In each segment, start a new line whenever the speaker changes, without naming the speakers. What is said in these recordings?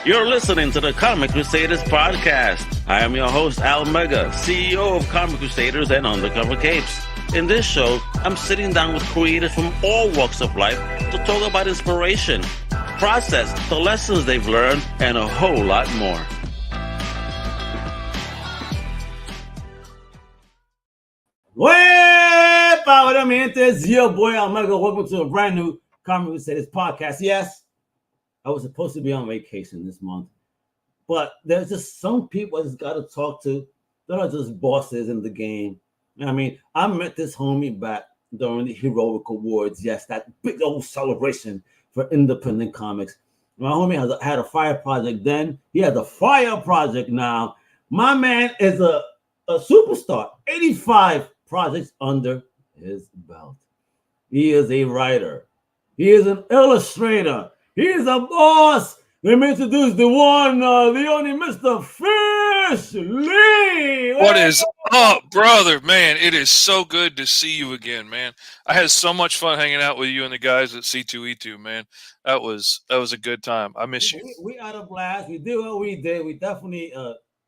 You're listening to the Comic Crusaders podcast. I am your host, Al Mega, CEO of Comic Crusaders and Undercover Capes. In this show, I'm sitting down with creators from all walks of life to talk about inspiration, process, the lessons they've learned, and a whole lot more.
Well, power mi gente, it's your boy Al Mega. Welcome to a brand new Comic Crusaders podcast. Yes, I was supposed to be on vacation this month, but there's just some people I just got to talk to that are just bosses in the game. I mean, I met this homie back during the Heroic Awards. Yes, that big old celebration for independent comics. My homie had a fire project then. He has a fire project now. My man is a superstar. 85 projects under his belt. He is a writer. He is an illustrator. He is a boss. Let me introduce the one, the only Mr. Fish Lee.
What is up, brother? Man, it is so good to see you again, man. I had so much fun hanging out with you and the guys at C2E2, man. That was a good time. I miss you.
We had a blast. We did what we did. We definitely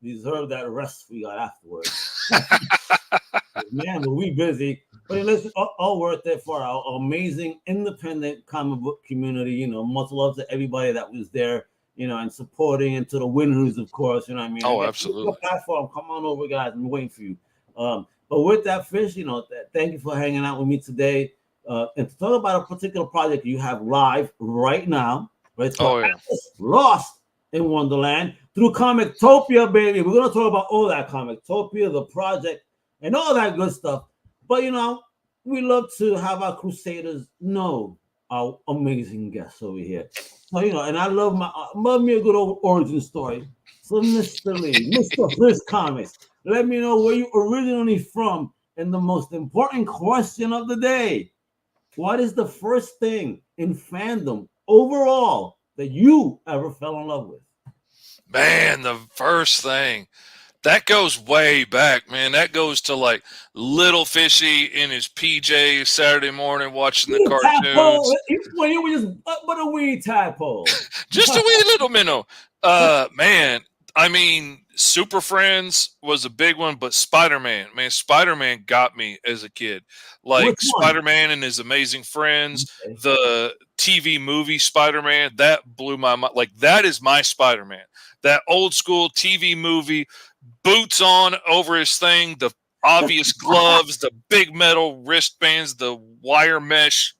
deserve that rest we got afterwards. Man, but we busy. But listen, all worth it for our amazing independent comic book community. You know, much love to everybody that was there, you know, and supporting, and to the winners, of course. You know what I mean?
Oh, absolutely.
Platform, come on over, guys. I'm waiting for you. But with that, Fish, you know, thank you for hanging out with me today. And to talk about a particular project you have live right now, right? Lost in Wonderland through Comictopia, baby. We're gonna talk about all that Comictopia, the project, and all that good stuff. But you know, we love to have our Crusaders know our amazing guests over here. So you know, and I love me a good old origin story. So Mr. Lee, Mr. Fish Comics, let me know where you originally from, and the most important question of the day: what is the first thing in fandom overall that you ever fell in love with?
Man, the first thing. That goes way back, man. That goes to like little Fishy in his PJs Saturday morning watching the cartoons.
When you were just but a wee tadpole.
Just a wee little minnow. Man, I mean, Super Friends was a big one, but Spider-Man, man, Spider-Man got me as a kid. Like Spider-Man and His Amazing Friends, the TV movie Spider-Man, that blew my mind. Like, that is my Spider-Man. That old school TV movie, boots on over his thing, the obvious gloves, the big metal wristbands, the wire mesh,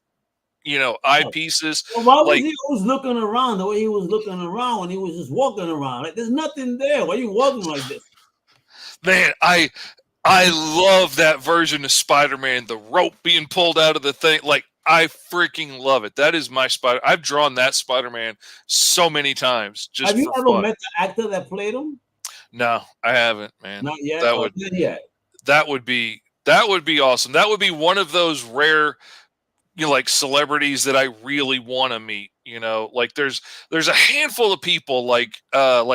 you know, eyepieces.
Well, why was he always looking around the way he was looking around when he was just walking around? Like, there's nothing there. Why are you walking like this?
Man, I love that version of Spider-Man, the rope being pulled out of the thing. Like, I freaking love it. That is my Spider. I've drawn that Spider-Man so many times. Just
have you
for
ever
fun.
met the actor that played him?
No, I haven't, man.
Not yet.
That would be awesome. That would be one of those rare, you know, like celebrities that I really want to meet. You know, like there's a handful of people like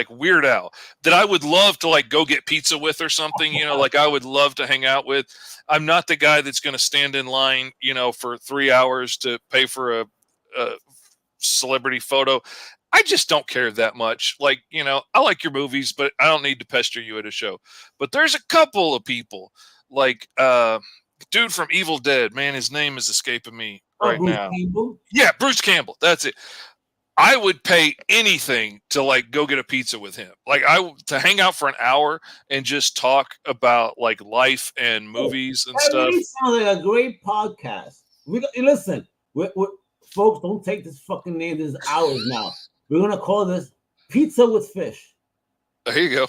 Weird Al that I would love to like go get pizza with or something. You know, like I would love to hang out with. I'm not the guy that's going to stand in line, you know, for 3 hours to pay for a celebrity photo. I just don't care that much. Like, you know, I like your movies, but I don't need to pester you at a show. But there's a couple of people like dude from Evil Dead, man, his name is escaping me right now.
Campbell?
Yeah, Bruce Campbell. That's it. I would pay anything to like go get a pizza with him. Like to hang out for an hour and just talk about like life and movies and stuff.
Really sounds like a great podcast. Listen, folks, don't take this fucking name. This is ours now. We're gonna call this Pizza with Fish.
There you go.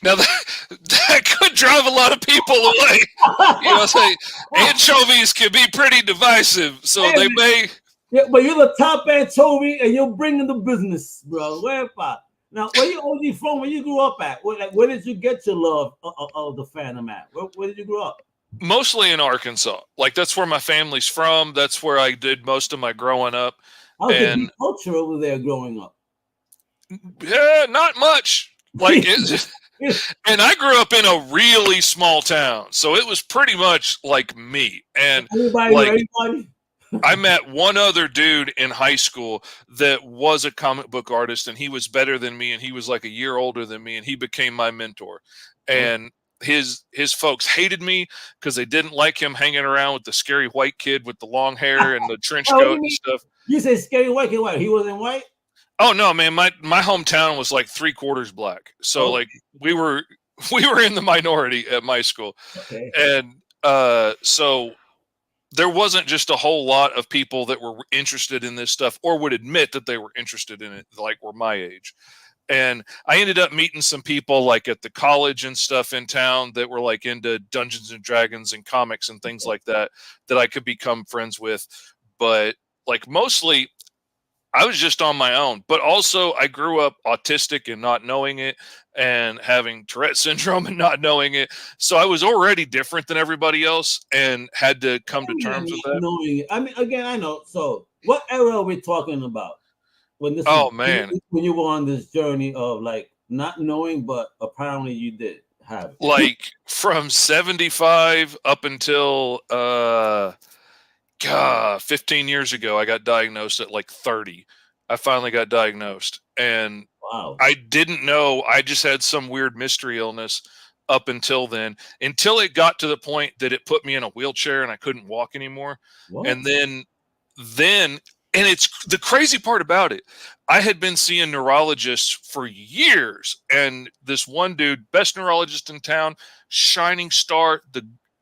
Now that could drive a lot of people away. You know, say anchovies can be pretty divisive, so they may.
Yeah, but you're the top anchovy, and you're bringing the business, bro. Now, where you originally from? Where you grew up at? Where did you get your love of the fandom at? Where did you grow up?
Mostly in Arkansas. Like that's where my family's from. That's where I did most of my growing up.
How's the culture over there growing up?
Yeah, not much. Like and I grew up in a really small town, so it was pretty much like me. And
everybody,
I met one other dude in high school that was a comic book artist, and he was better than me, and he was like a year older than me, and he became my mentor. And his folks hated me because they didn't like him hanging around with the scary white kid with the long hair and the trench coat and stuff.
You say scary white kid, white? He wasn't white?
Oh no, man! My hometown was like 3/4 black, so like we were in the minority at my school, and so there wasn't just a whole lot of people that were interested in this stuff or would admit that they were interested in it, like were my age. And I ended up meeting some people like at the college and stuff in town that were like into Dungeons and Dragons and comics and things like that I could become friends with. But like mostly I was just on my own, but also I grew up autistic and not knowing it, and having Tourette syndrome and not knowing it. So I was already different than everybody else and had to come to terms with that.
Knowing it. I mean, again, I know. So what era are we talking about? When this when you were on this journey of like not knowing, but apparently you did have it.
Like from 75 up until 15 years ago, I got diagnosed at like 30. I finally got diagnosed, and I didn't know. I just had some weird mystery illness up until then, until it got to the point that it put me in a wheelchair and I couldn't walk anymore. And then, and it's the crazy part about it. I had been seeing neurologists for years, and this one dude, best neurologist in town, shining star.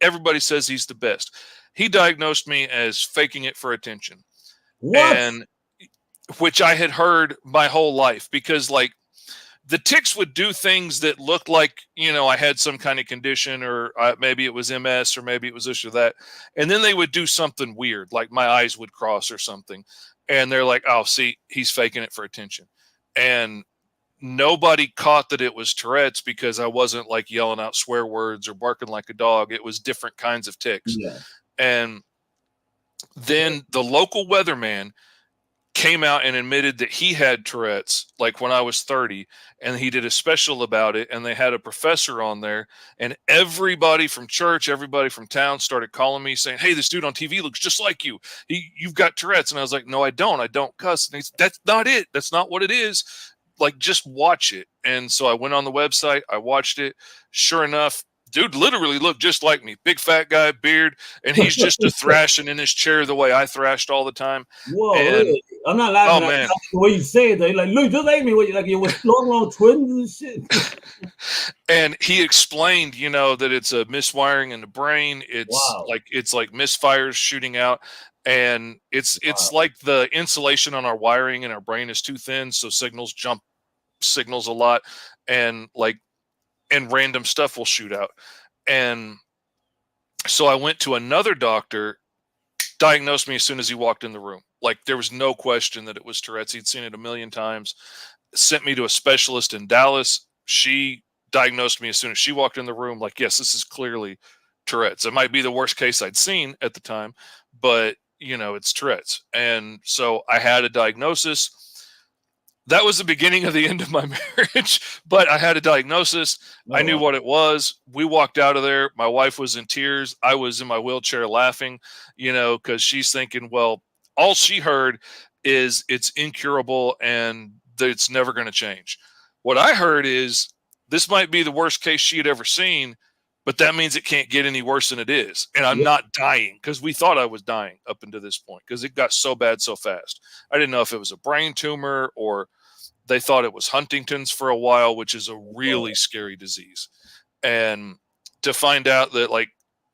Everybody says he's the best. He diagnosed me as faking it for attention. And which I had heard my whole life, because like the tics would do things that looked like, you know, I had some kind of condition, or maybe it was MS, or maybe it was this or that. And then they would do something weird, like my eyes would cross or something. And they're like, oh, see, he's faking it for attention. And nobody caught that it was Tourette's because I wasn't like yelling out swear words or barking like a dog. It was different kinds of tics. And then the local weatherman came out and admitted that he had Tourette's like when I was 30, and he did a special about it, and they had a professor on there, and everybody from church, everybody from town started calling me saying, hey, this dude on TV looks just like you. You've got Tourette's. And I was like, no, I don't cuss. And that's not it. That's not what it is. Like, just watch it. And so I went on the website, I watched it. Sure enough, dude literally looked just like me. Big fat guy, beard, and he's just a thrashing in his chair the way I thrashed all the time.
Whoa, really? I'm not laughing at the way you say it though. You're like, look, just like me, like you were long twins and shit.
And he explained, you know, that it's a miswiring in the brain. It's like misfires shooting out. And it's like the insulation on our wiring in our brain is too thin, so signals jump signals a lot, and random stuff will shoot out. And so I went to another doctor, diagnosed me as soon as he walked in the room. Like, there was no question that it was Tourette's. He'd seen it a million times. Sent me to a specialist in Dallas. She diagnosed me as soon as she walked in the room. Like, yes, this is clearly Tourette's. It might be the worst case I'd seen at the time, but you know, it's Tourette's. And so I had a diagnosis. That was the beginning of the end of my marriage, but I had a diagnosis. I knew what it was. We walked out of there. My wife was in tears. I was in my wheelchair laughing, you know, because she's thinking, well, all she heard is it's incurable and that it's never going to change. What I heard is this might be the worst case she had ever seen, but that means it can't get any worse than it is. And I'm not dying, because we thought I was dying up until this point, because it got so bad so fast. I didn't know if it was a brain tumor, or they thought it was Huntington's for a while, which is a really scary disease. And to find out that, like,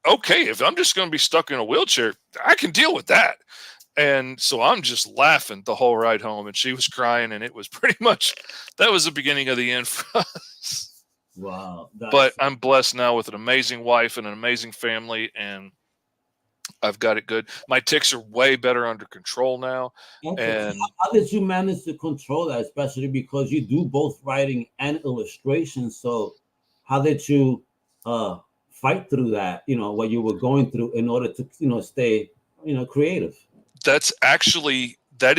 okay, if I'm just going to be stuck in a wheelchair, I can deal with that. And so I'm just laughing the whole ride home, and she was crying, and it was pretty much, that was the beginning of the end for us.
Wow.
But I'm blessed now with an amazing wife and an amazing family, and I've got it good. My tics are way better under control now.
Okay. And how did you manage to control that, especially because you do both writing and illustration? So how did you fight through that, you know, what you were going through in order to, you know, stay, you know, creative?
That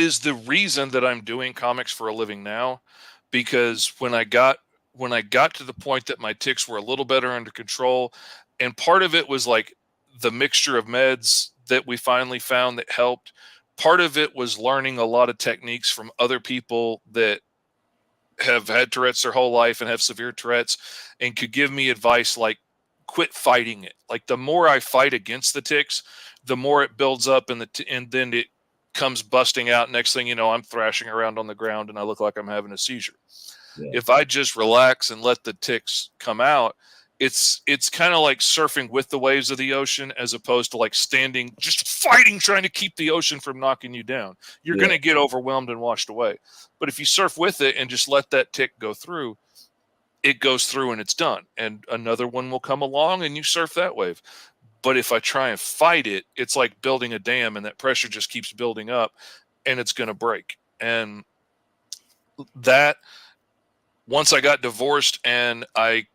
is the reason that I'm doing comics for a living now, because when I got to the point that my tics were a little better under control, and part of it was like the mixture of meds that we finally found that helped. Part of it was learning a lot of techniques from other people that have had Tourette's their whole life and have severe Tourette's and could give me advice like quit fighting it. Like the more I fight against the tics, the more it builds up and then it comes busting out. Next thing you know, I'm thrashing around on the ground and I look like I'm having a seizure. Yeah. If I just relax and let the tics come out, it's kind of like surfing with the waves of the ocean as opposed to like standing, just fighting, trying to keep the ocean from knocking you down. You're going to get overwhelmed and washed away. But if you surf with it and just let that tic go through, it goes through and it's done. And another one will come along and you surf that wave. But if I try and fight it, it's like building a dam and that pressure just keeps building up and it's going to break. And that, once I got divorced and I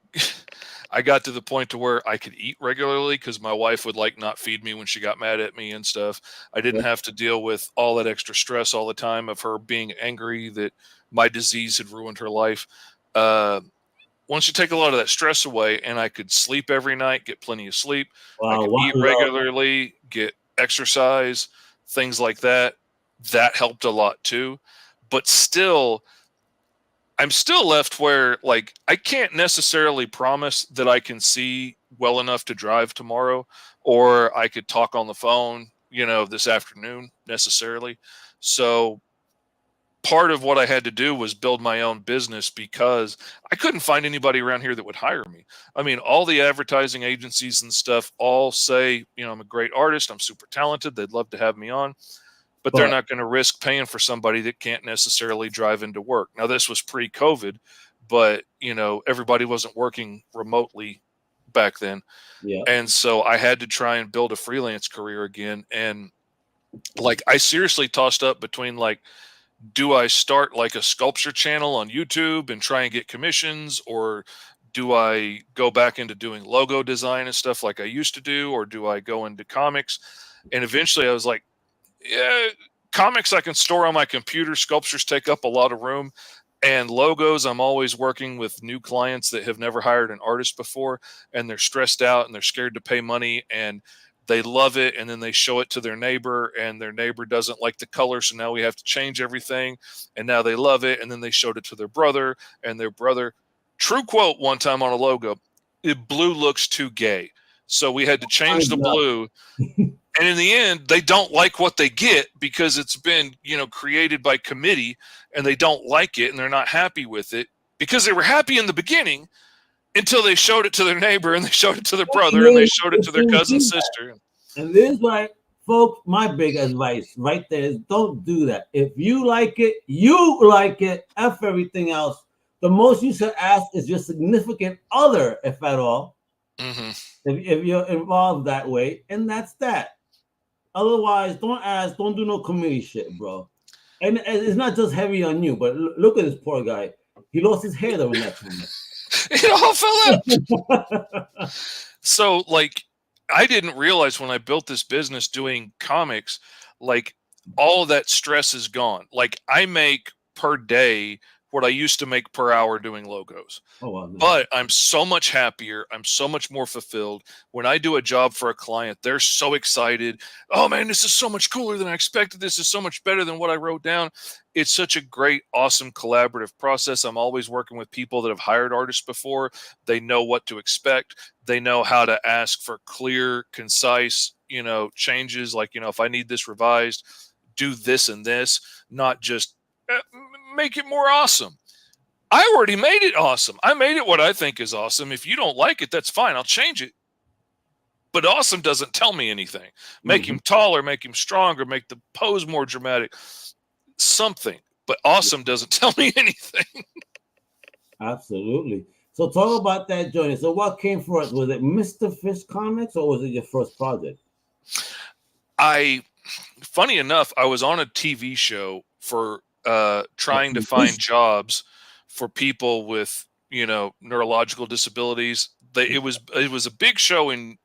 got to the point to where I could eat regularly because my wife would like not feed me when she got mad at me and stuff. I didn't have to deal with all that extra stress all the time of her being angry that my disease had ruined her life. Once you take a lot of that stress away and I could sleep every night, get plenty of sleep, I could eat regularly, get exercise, things like that, that helped a lot too. But still, I'm still left where, like, I can't necessarily promise that I can see well enough to drive tomorrow, or I could talk on the phone, this afternoon necessarily. So part of what I had to do was build my own business because I couldn't find anybody around here that would hire me. I mean, all the advertising agencies and stuff all say, I'm a great artist, I'm super talented, they'd love to have me on. But they're not going to risk paying for somebody that can't necessarily drive into work. Now, this was pre-COVID, but, everybody wasn't working remotely back then. Yeah. And so I had to try and build a freelance career again. And, like, I seriously tossed up between, like, do I start, like, a sculpture channel on YouTube and try and get commissions? Or do I go back into doing logo design and stuff like I used to do? Or do I go into comics? And eventually I was like, yeah, comics I can store on my computer. Sculptures take up a lot of room, and logos, I'm always working with new clients that have never hired an artist before, and they're stressed out and they're scared to pay money, and they love it. And then they show it to their neighbor and their neighbor doesn't like the color. So now we have to change everything. And now they love it. And then they showed it to their brother, and their brother, true quote, one time on a logo, blue looks too gay. So we had to change the blue. And in the end, they don't like what they get because it's been, created by committee, and they don't like it and they're not happy with it because they were happy in the beginning until they showed it to their neighbor and they showed it to their brother and they showed it to their cousin, sister.
And this is why, folks, my big advice right there is don't do that. If you like it, you like it. F everything else. The most you should ask is your significant other, if at all. Mm-hmm. If you're involved that way, and that's that. Otherwise, don't ask, don't do no committee shit, bro. And it's not just heavy on you, but look at this poor guy. He lost his hair though in that comment.
It all fell out. So, like, I didn't realize when I built this business doing comics, like, all of that stress is gone. Like, I make per day what I used to make per hour doing logos. Oh, wow. But I'm so much happier. I'm so much more fulfilled. When I do a job for a client, they're so excited. Oh man, this is so much cooler than I expected. This is so much better than what I wrote down. It's such a great, awesome collaborative process. I'm always working with people that have hired artists before. They know what to expect. They know how to ask for clear, concise, changes. Like, if I need this revised, do this and this, not just make it more awesome. I already made it awesome. I made it what I think is awesome. If you don't like it, that's fine. I'll change it. But awesome doesn't tell me anything. Make him taller, make him stronger, make the pose more dramatic. Something. But awesome doesn't tell me anything.
Absolutely. So talk about that journey. So what came first? Was it Mr. Fish Comics or was it your first project?
Funny enough, I was on a TV show for trying to find jobs for people with, neurological disabilities. It was a big show in,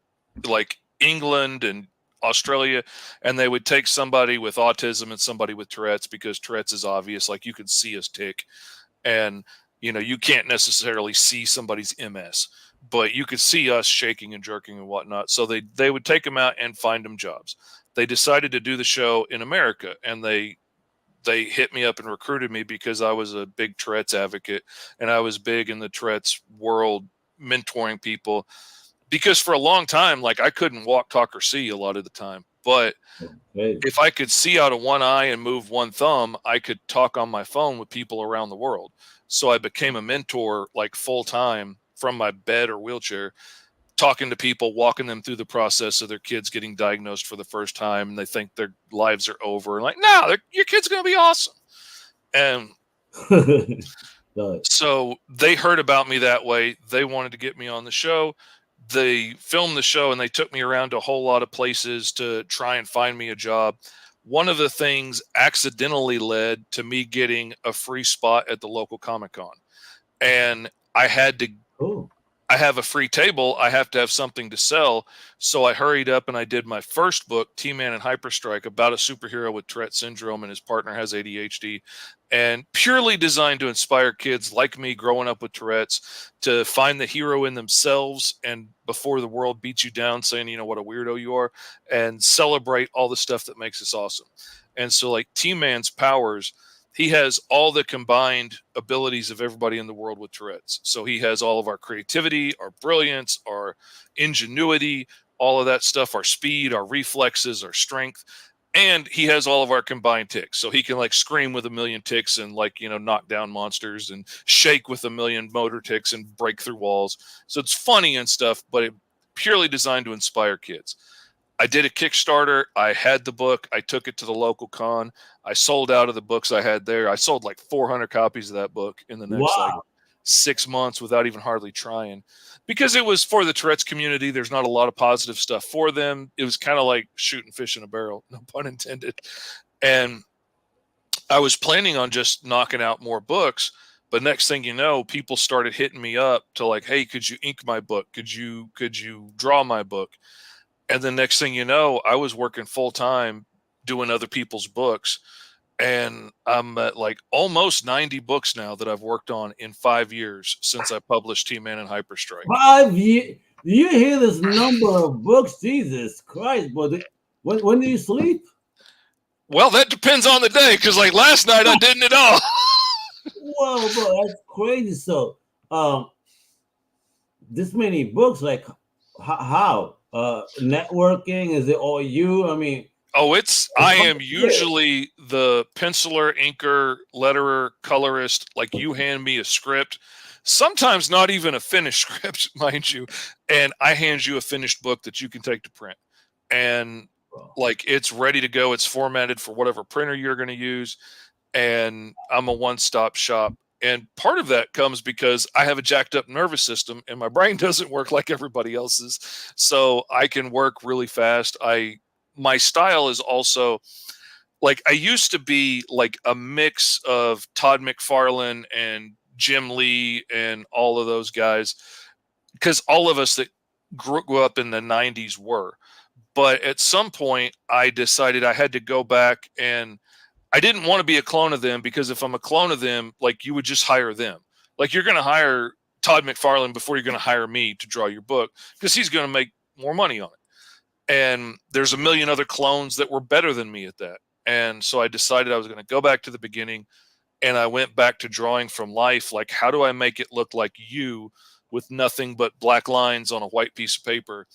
like, England and Australia, and they would take somebody with autism and somebody with Tourette's because Tourette's is obvious. Like, you can see a tic, and you can't necessarily see somebody's MS, but you could see us shaking and jerking and whatnot. So they would take them out and find them jobs. They decided to do the show in America, and they hit me up and recruited me because I was a big Tourette's advocate, and I was big in the Tourette's world, mentoring people. Because for a long time, like, I couldn't walk, talk, or see a lot of the time. But if I could see out of one eye and move one thumb, I could talk on my phone with people around the world. So I became a mentor, like, full time from my bed or wheelchair, talking to people, walking them through the process of their kids getting diagnosed for the first time, and they think their lives are over. And like, no, your kid's going to be awesome. And so they heard about me that way. They wanted to get me on the show. They filmed the show, and they took me around to a whole lot of places to try and find me a job. One of the things accidentally led to me getting a free spot at the local Comic-Con. And I had to, I have a free table. I have to have something to sell. So I hurried up and I did my first book, T-Man and Hyperstrike, about a superhero with Tourette syndrome, and his partner has ADHD, and purely designed to inspire kids like me growing up with Tourette's to find the hero in themselves, and before the world beats you down saying, you know, what a weirdo you are, and celebrate all the stuff that makes us awesome. And so, like, T-Man's powers, he has all the combined abilities of everybody in the world with Tourette's. So he has all of our creativity, our brilliance, our ingenuity, all of that stuff, our speed, our reflexes, our strength. And he has all of our combined tics. So he can, like, scream with a million tics and, like, you know, knock down monsters, and shake with a million motor tics and break through walls. So it's funny and stuff, but it purely designed to inspire kids. I did a Kickstarter. I had the book. I took it to the local con. I sold out of the books I had there. I sold like 400 copies of that book in the next like 6 months without even hardly trying, because it was for the Tourette's community. There's not a lot of positive stuff for them. It was kind of like shooting fish in a barrel, no pun intended. And I was planning on just knocking out more books, but next thing you know, people started hitting me up to like, hey, could you ink my book? Could you draw my book? And the next thing you know, I was working full time doing other people's books. And I'm at like almost 90 books now that I've worked on in 5 years since I published T-Man and Hyperstrike.
5 years? Do you hear this number of books? Jesus Christ, brother. When do you sleep?
Well, that depends on the day, because like last night I didn't at all.
Whoa, bro, that's crazy. So, this many books, like, how? Networking? Is it all you? I mean,
I am usually the penciler, inker, letterer, colorist. Like, you hand me a script, sometimes not even a finished script, mind you, and I hand you a finished book that you can take to print. And like, it's ready to go. It's formatted for whatever printer you're going to use. And I'm a one-stop shop. And part of that comes because I have a jacked up nervous system and my brain doesn't work like everybody else's. So I can work really fast. My style is also like, I used to be like a mix of Todd McFarlane and Jim Lee and all of those guys, because all of us that grew up in the 90s were. But at some point I decided I had to go back, and I didn't want to be a clone of them, because if I'm a clone of them, like, you would just hire them. Like, you're going to hire Todd McFarlane before you're going to hire me to draw your book, because he's going to make more money on it. And there's a million other clones that were better than me at that. And so I decided I was going to go back to the beginning, and I went back to drawing from life. Like, how do I make it look like you with nothing but black lines on a white piece of paper?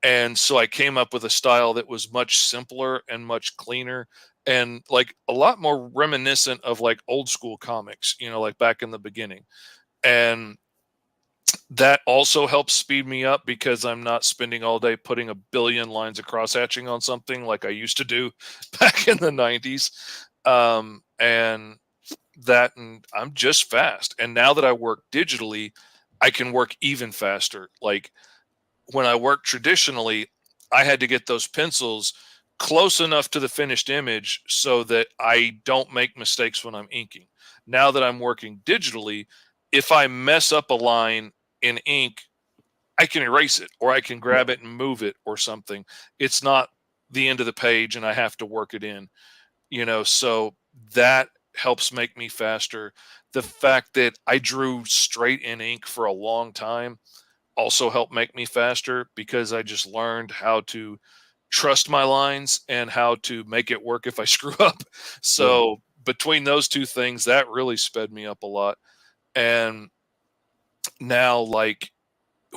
And so I came up with a style that was much simpler and much cleaner, and like a lot more reminiscent of like old school comics, you know, like back in the beginning. And that also helps speed me up, because I'm not spending all day putting a billion lines of cross hatching on something like I used to do back in the 90s. And I'm just fast. And now that I work digitally, I can work even faster. Like, when I worked traditionally, I had to get those pencils close enough to the finished image so that I don't make mistakes when I'm inking. Now that I'm working digitally, if I mess up a line in ink, I can erase it, or I can grab it and move it or something. It's not the end of the page and I have to work it in, you know, so that helps make me faster. The fact that I drew straight in ink for a long time also helped make me faster because I just learned how to trust my lines and how to make it work if I screw up. So between those two things, that really sped me up a lot. And now, like,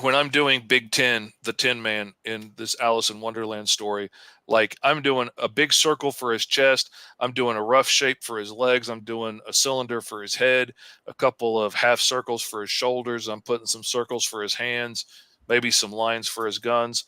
when I'm doing Big 10, the Tin Man in this Alice in Wonderland story, like, I'm doing a big circle for his chest. I'm doing a rough shape for his legs. I'm doing a cylinder for his head, a couple of half circles for his shoulders. I'm putting some circles for his hands, maybe some lines for his guns.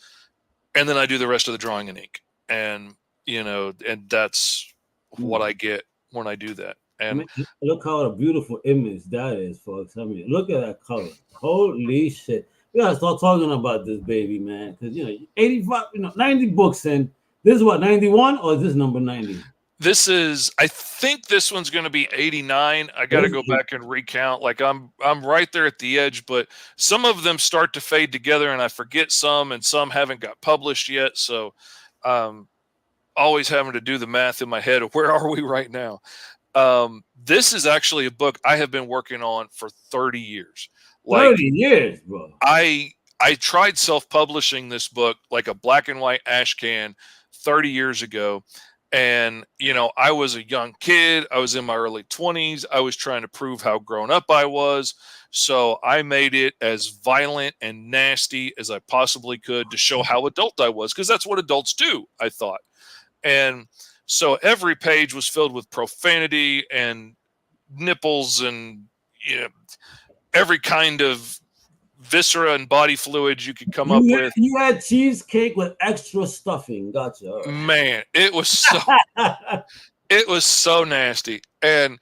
And then I do the rest of the drawing in ink. And, and that's what I get when I do that. And
I mean, look how a beautiful image that is, folks. I mean, look at that color. Holy shit. We gotta start talking about this baby, man. Because 85, 90 books in. This is what, 91 or is this number 90?
This is, I think this one's going to be 89. I got to go back and recount. Like, I'm right there at the edge, but some of them start to fade together and I forget some, and some haven't got published yet. So always having to do the math in my head of where are we right now. This is actually a book I have been working on for 30 years.
30 years, bro.
I tried self-publishing this book, like a black and white ash can, 30 years ago. And, I was a young kid. I was in my early 20s. I was trying to prove how grown up I was. So I made it as violent and nasty as I possibly could to show how adult I was, because that's what adults do, I thought. And so every page was filled with profanity and nipples and every kind of viscera and body fluids you could come up with.
You had cheesecake with extra stuffing. Gotcha.
Man, it was so nasty. And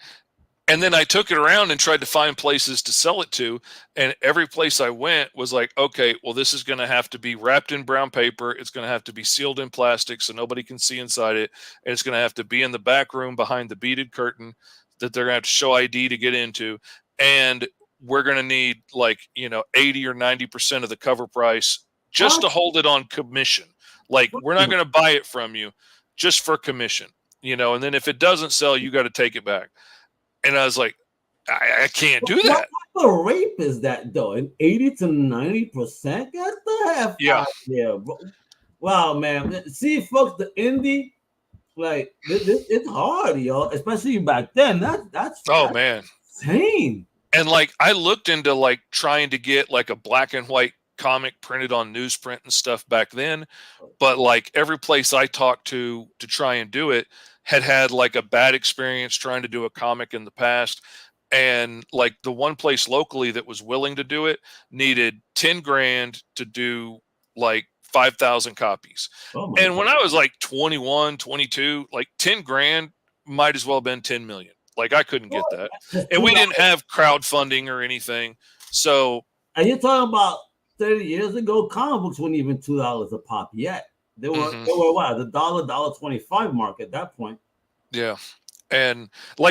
then I took it around and tried to find places to sell it to. And every place I went was like, okay, well, this is going to have to be wrapped in brown paper. It's going to have to be sealed in plastic so nobody can see inside it. And it's going to have to be in the back room behind the beaded curtain that they're going to have to show ID to get into. And we're going to need 80 or 90% of the cover price just to hold it on commission. Like, we're not going to buy it from you, just for commission, and then if it doesn't sell, you got to take it back. And I was like, I can't do that.
What type of rape is that, though? An 80 to 90%? Get the F out there, bro. Wow, man. See, folks, the indie, it's hard, yo, especially back then. That's
man,
insane.
And I looked into trying to get a black and white comic printed on newsprint and stuff back then. But every place I talked to try and do it had a bad experience trying to do a comic in the past. And the one place locally that was willing to do it needed 10 grand to do 5,000 copies. And when I was 21, 22, 10 grand might as well have been 10 million. I couldn't get that. And we didn't have crowdfunding or anything. So.
And you're talking about 30 years ago, comic books weren't even $2 a pop yet. They were what? The $1.25 mark at that point.
Yeah. And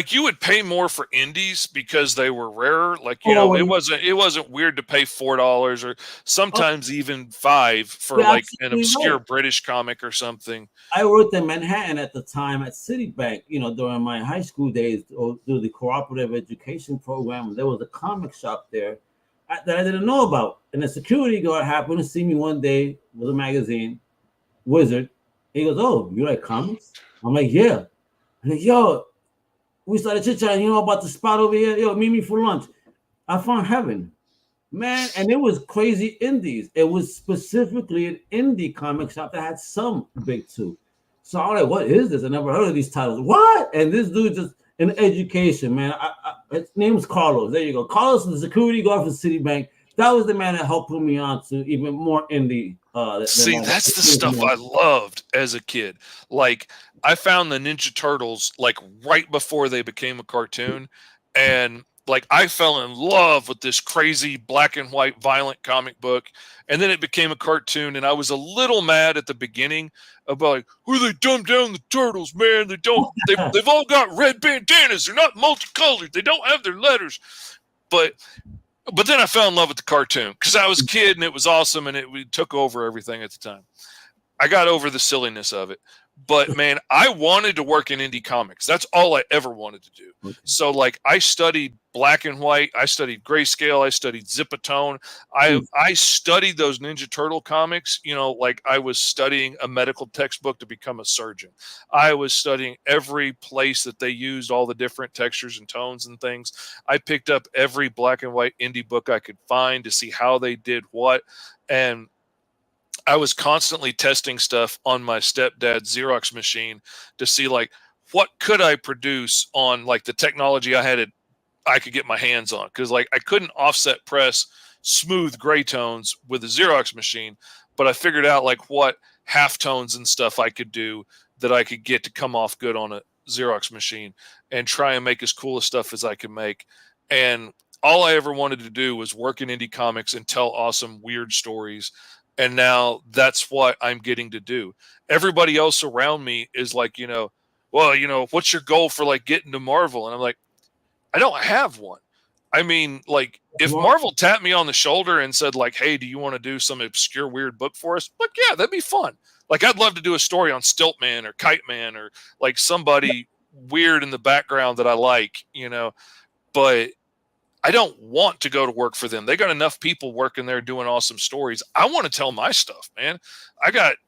you would pay more for indies because they were rarer. It wasn't weird to pay $4 or sometimes even $5 for an obscure British comic or something.
I worked in Manhattan at the time at Citibank, during my high school days through the cooperative education program. There was a comic shop there that I didn't know about. And the security guard happened to see me one day with a magazine, Wizard. He goes, "Oh, you like comics?" I'm like, "Yeah." I'm like, "Yo," we started chit-chatting, about the spot over here. "Yo, meet me for lunch." I found heaven, man. And it was crazy indies. It was specifically an indie comic shop that had some big two. So I'm like, what is this? I never heard of these titles. What? And this dude just in education, man. His name's Carlos. There you go. Carlos is the security guard for Citibank. That was the man that helped put me on to even more indie.
See, that's the stuff I loved as a kid. I found the Ninja Turtles right before they became a cartoon, and I fell in love with this crazy black and white violent comic book, and then it became a cartoon, and I was a little mad at the beginning about they dumbed down the turtles, man. They've all got red bandanas. They're not multicolored. They don't have their letters. But then I fell in love with the cartoon because I was a kid and it was awesome and it took over everything at the time. I got over the silliness of it. But man, I wanted to work in indie comics. That's all I ever wanted to do.
Okay.
So like I studied black and white, I studied grayscale, I studied zipatone. I studied those Ninja Turtle comics, you know, like I was studying a medical textbook to become a surgeon. I was studying every place that they used all the different textures and tones and things. I picked up every black and white indie book I could find to see how they did what. And I was constantly testing stuff on my stepdad's Xerox machine to see like what could I produce on like the technology I could get my hands on, because like I couldn't offset press smooth gray tones with a Xerox machine, but I figured out like what halftones and stuff I could do that I could get to come off good on a Xerox machine and try and make as cool a stuff as I could make. And all I ever wanted to do was work in indie comics and tell awesome weird stories. And now that's what I'm getting to do. Everybody else around me is like, you know, well, you know, what's your goal for like getting to Marvel? And I'm like, I don't have one. I mean, like if Marvel tapped me on the shoulder and said like, hey, do you want to do some obscure weird book for us? Like, yeah, that'd be fun. Like I'd love to do a story on Stiltman or Kite Man or like somebody weird in the background that I like, you know, but I don't want to go to work for them. They got enough people working there doing awesome stories. I want to tell my stuff, man.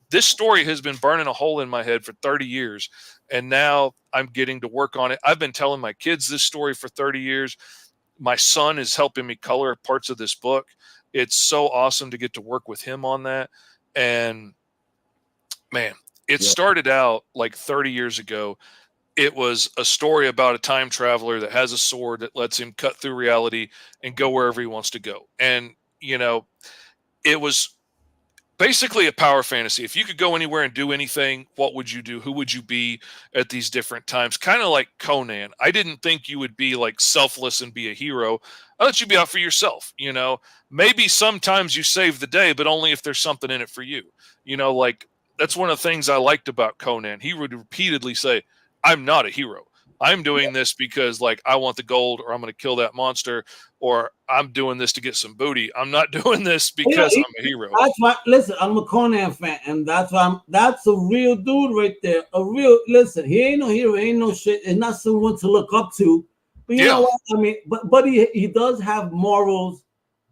This story has been burning a hole in my head for 30 years. And now I'm getting to work on it. I've been telling my kids this story for 30 years. My son is helping me color parts of this book. It's so awesome to get to work with him on that. And man, it started out like 30 years ago. It was a story about a time traveler that has a sword that lets him cut through reality and go wherever he wants to go. And, you know, it was basically a power fantasy. If you could go anywhere and do anything, what would you do? Who would you be at these different times? Kind of like Conan. I didn't think you would be like selfless and be a hero. I thought you'd be out for yourself. You know, maybe sometimes you save the day, but only if there's something in it for you. You know, like that's one of the things I liked about Conan. He would repeatedly say, I'm not a hero. I'm doing this because like I want the gold, or I'm going to kill that monster, or I'm doing this to get some booty. I'm not doing this because I'm a hero.
That's why. Listen, I'm a Conan fan, and that's why that's a real dude right there. A real listen. He ain't no hero. Ain't no shit. It's not someone to look up to. But you know what I mean. But he does have morals.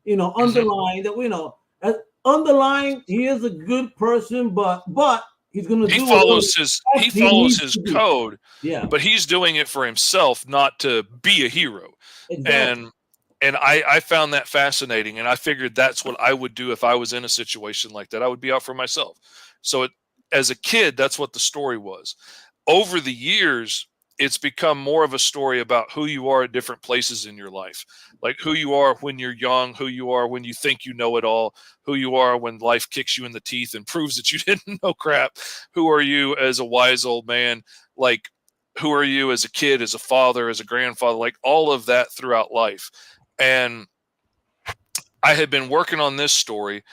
You know, underlying that. You know, underlying he is a good person, but. He's gonna
he follows his code, but he's doing it for himself, not to be a hero. Exactly. And I found that fascinating, and I figured that's what I would do if I was in a situation like that. I would be out for myself. So as a kid, that's what the story was. Over the years, it's become more of a story about who you are at different places in your life, like who you are when you're young, who you are when you think you know it all, who you are when life kicks you in the teeth and proves that you didn't know crap. Who are you as a wise old man? Like, who are you as a kid, as a father, as a grandfather, like all of that throughout life. And I had been working on this story.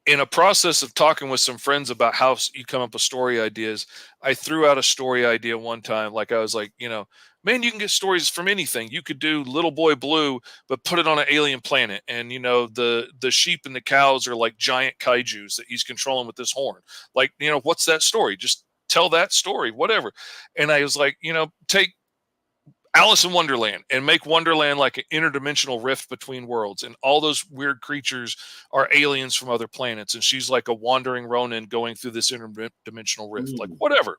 In a process of talking with some friends about how you come up with story ideas, I threw out a story idea one time. Like I was like, you know, man, you can get stories from anything. You could do Little Boy Blue, but put it on an alien planet. And, you know, the sheep and the cows are like giant kaijus that he's controlling with this horn. Like, you know, what's that story? Just tell that story, whatever. And I was like, you know, take Alice in Wonderland and make Wonderland like an interdimensional rift between worlds, and all those weird creatures are aliens from other planets, and she's like a wandering Ronin going through this interdimensional rift, like whatever.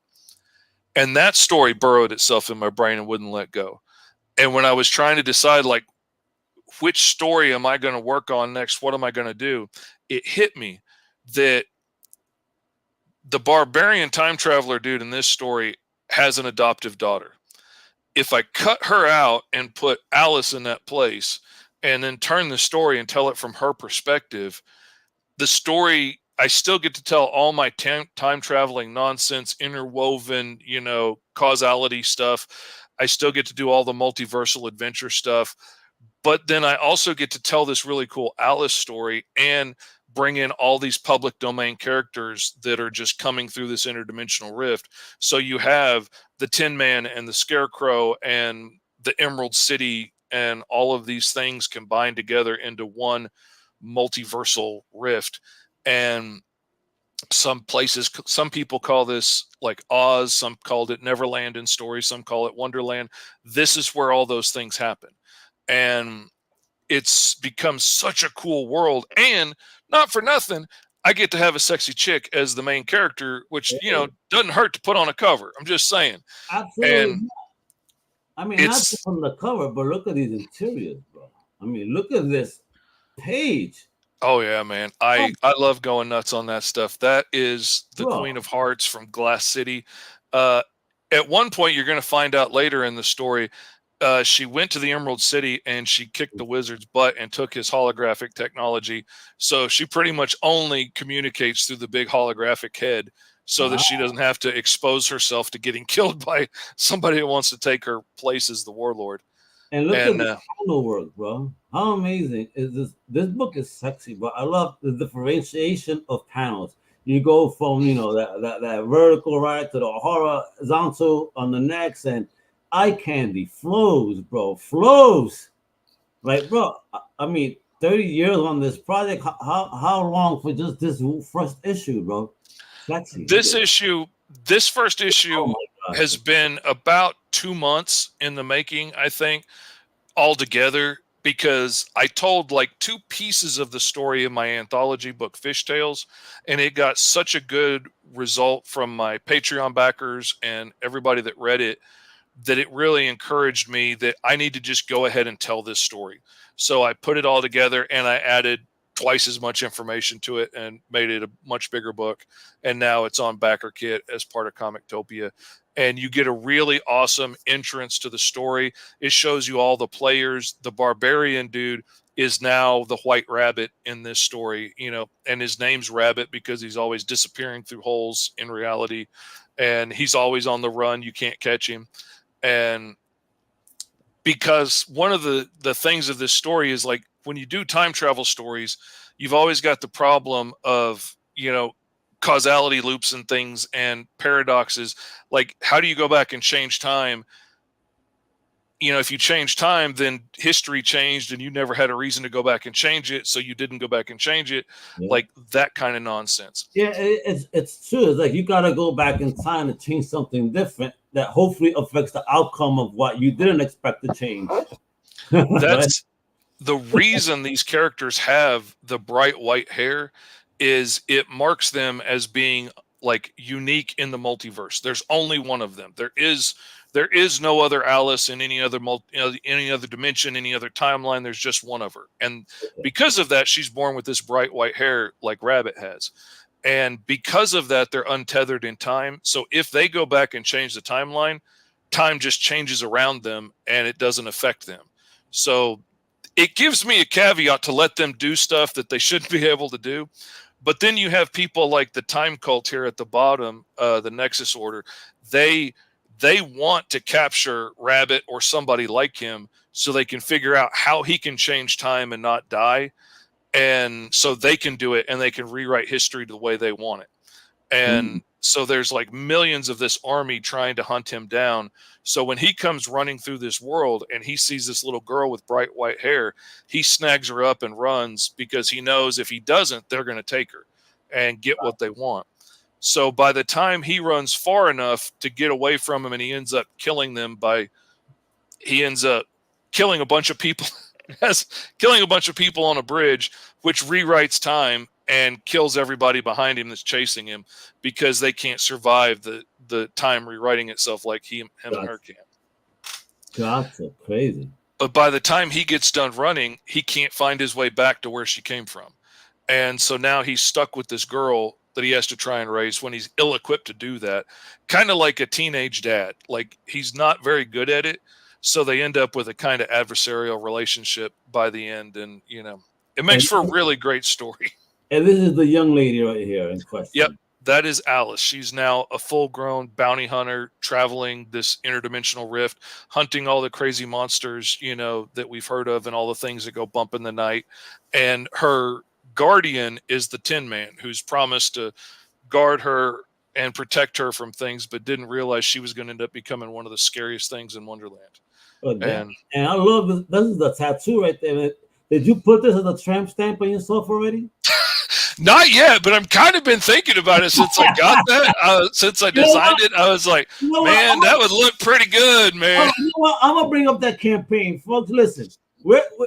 And that story burrowed itself in my brain and wouldn't let go. And when I was trying to decide like which story am I going to work on next, what am I going to do, it hit me that the barbarian time traveler dude in this story has an adoptive daughter. If I cut her out and put Alice in that place and then turn the story and tell it from her perspective, the story, I still get to tell all my time traveling nonsense, interwoven, you know, causality stuff. I still get to do all the multiversal adventure stuff. But then I also get to tell this really cool Alice story and bring in all these public domain characters that are just coming through this interdimensional rift. So you have the Tin Man and the Scarecrow and the Emerald City and all of these things combined together into one multiversal rift. And Some places, some people call this like Oz, some called it Neverland in story, some call it Wonderland. This is where all those things happen. And it's become such a cool world. And not for nothing, I get to have a sexy chick as the main character, which, you know, doesn't hurt to put on a cover. I'm just saying.
Absolutely.
And
I mean, not just on the cover, but look at these interiors, bro. I mean, look at this page.
Oh yeah, man. I love going nuts on that stuff. That is the Queen of Hearts from Glass City. At one point, you're going to find out later in the story, she went to the Emerald City and she kicked the wizard's butt and took his holographic technology. So she pretty much only communicates through the big holographic head so that she doesn't have to expose herself to getting killed by somebody who wants to take her place as the warlord.
And look at the panel work, bro. How amazing is this? This book is sexy, but I love the differentiation of panels. You go from, you know, that vertical right to the horizontal on the next, and eye candy flows, bro, flows. Like, bro, I mean, 30 years on this project. How long for just this first issue, bro? Sexy.
This first issue has been about 2 months in the making, I think, altogether, because I told like 2 pieces of the story in my anthology book, Fish Tales, and it got such a good result from my Patreon backers and everybody that read it that it really encouraged me that I need to just go ahead and tell this story. So I put it all together and I added twice as much information to it and made it a much bigger book. And now it's on backer kit as part of Comictopia. And you get a really awesome entrance to the story. It shows you all the players. The barbarian dude is now the White Rabbit in this story, you know, and his name's Rabbit because he's always disappearing through holes in reality. And he's always on the run. You can't catch him. And because one of the things of this story is like when you do time travel stories, you've always got the problem of, you know, causality loops and things and paradoxes. Like, how do you go back and change time? You know, if you change time, then history changed and you never had a reason to go back and change it. So you didn't go back and change it. Yeah. Like that kind of nonsense.
Yeah, it's true. It's like you got to go back in time to change something different that hopefully affects the outcome of what you didn't expect to change.
That's the reason these characters have the bright white hair is it marks them as being like unique in the multiverse. There's only one of them. There is no other Alice in any other any other dimension, any other timeline. There's just one of her. And because of that, she's born with this bright white hair like Rabbit has. And because of that, they're untethered in time. So if they go back and change the timeline, time just changes around them and it doesn't affect them. So it gives me a caveat to let them do stuff that they shouldn't be able to do. But then you have people like the Time Cult here at the bottom, the Nexus Order. They want to capture Rabbit or somebody like him so they can figure out how he can change time and not die. And so they can do it and they can rewrite history the way they want it. And so there's like millions of this army trying to hunt him down. So when he comes running through this world and he sees this little girl with bright white hair, he snags her up and runs because he knows if he doesn't, they're going to take her and get what they want. So by the time he runs far enough to get away from him and he ends up killing them he ends up killing a bunch of people, killing a bunch of people on a bridge, which rewrites time and kills everybody behind him that's chasing him because they can't survive the time rewriting itself like him and her can.
Gotcha. Crazy.
But by the time he gets done running, he can't find his way back to where she came from. And so now he's stuck with this girl that he has to try and raise when he's ill-equipped to do that. Kind of like a teenage dad. Like, he's not very good at it. So they end up with a kind of adversarial relationship by the end. And, you know, it makes for a really great story.
And this is the young lady right here in question.
Yep. That is Alice. She's now a full-grown bounty hunter traveling this interdimensional rift, hunting all the crazy monsters, you know, that we've heard of and all the things that go bump in the night. And her guardian is the Tin Man, who's promised to guard her and protect her from things, but didn't realize she was going to end up becoming one of the scariest things in Wonderland.
And I love this. This is the tattoo right there. Did you put this as a tramp stamp on yourself already?
Not yet, but I'm kind of been thinking about it since I got that. Since I designed it, I was like, man, that would look pretty good, man.
You know what? I'm gonna bring up that campaign, folks. Listen,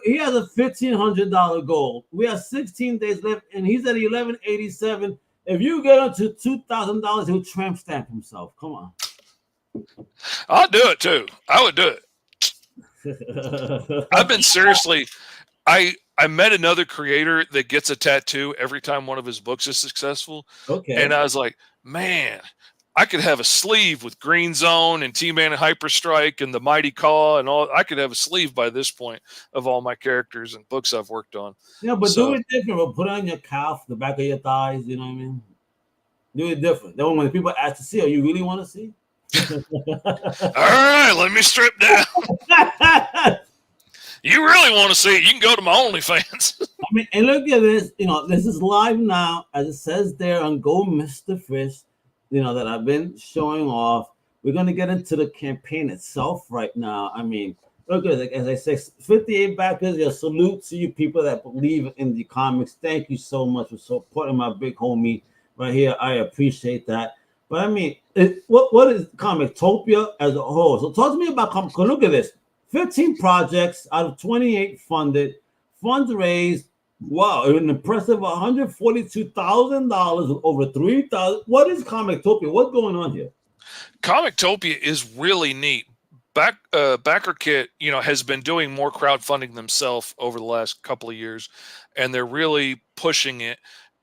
he has a $1,500 goal. We have 16 days left, and he's at 1187. If you get up to $2,000, he'll tramp stamp himself. Come on.
I'll do it too. I would do it. I've been seriously. I met another creator that gets a tattoo every time one of his books is successful.
Okay.
And I was like, man, I could have a sleeve with Green Zone and T-Man and Hyperstrike and the Mighty Caw and all. I could have a sleeve by this point of all my characters and books I've worked on.
Yeah, but do it different. Put it on your calf, the back of your thighs. You know what I mean? Do it different. Then when people ask to see, you really want to see?
All right, let me strip down. You really want to see it? You can go to my OnlyFans.
I mean, and look at this. This is live now, as it says there on Go Mr. Fish. That I've been showing off. We're gonna get into the campaign itself right now. I mean, look at it. As I say, 58 backers. Your salute to you people that believe in the comics. Thank you so much for supporting my big homie right here. I appreciate that. But I mean, what is Comictopia as a whole? So talk to me about comic. Look at this. 15 projects out of 28 funded, funds raised. Wow, an impressive $142,000 with over 3,000. What is Comictopia? What's going on here?
Comictopia is really neat. Backer Kit, has been doing more crowdfunding themselves over the last couple of years, and they're really pushing it.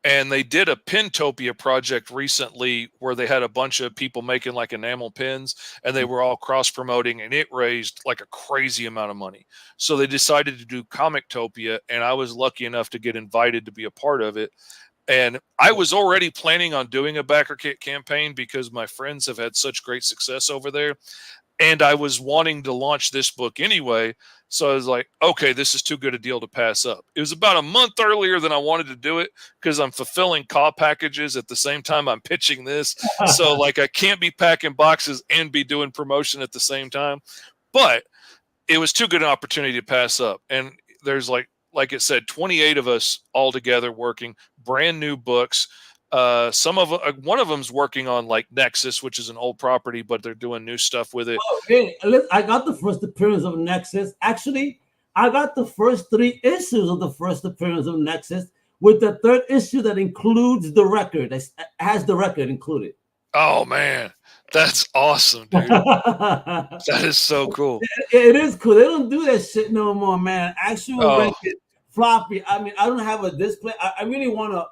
And they did a Pintopia project recently where they had a bunch of people making like enamel pins, and they were all cross promoting, and it raised like a crazy amount of money. So they decided to do Comictopia, and I was lucky enough to get invited to be a part of it. And I was already planning on doing a Backer Kit campaign because my friends have had such great success over there. And I was wanting to launch this book anyway. So I was like, okay, this is too good a deal to pass up. It was about a month earlier than I wanted to do it because I'm fulfilling call packages at the same time I'm pitching this. So I can't be packing boxes and be doing promotion at the same time. But it was too good an opportunity to pass up. And there's like it said, 28 of us all together working brand new books. One of them's working on Nexus, which is an old property, but they're doing new stuff with it.
Oh, hey, I got the first appearance of Nexus. Actually, I got the first 3 issues of the first appearance of Nexus with the 3rd issue that includes the record. That has the record included.
Oh man, that's awesome, dude. That is so cool.
It is cool. They don't do that shit no more, man. Actual record, floppy. I mean, I don't have a display. I really want to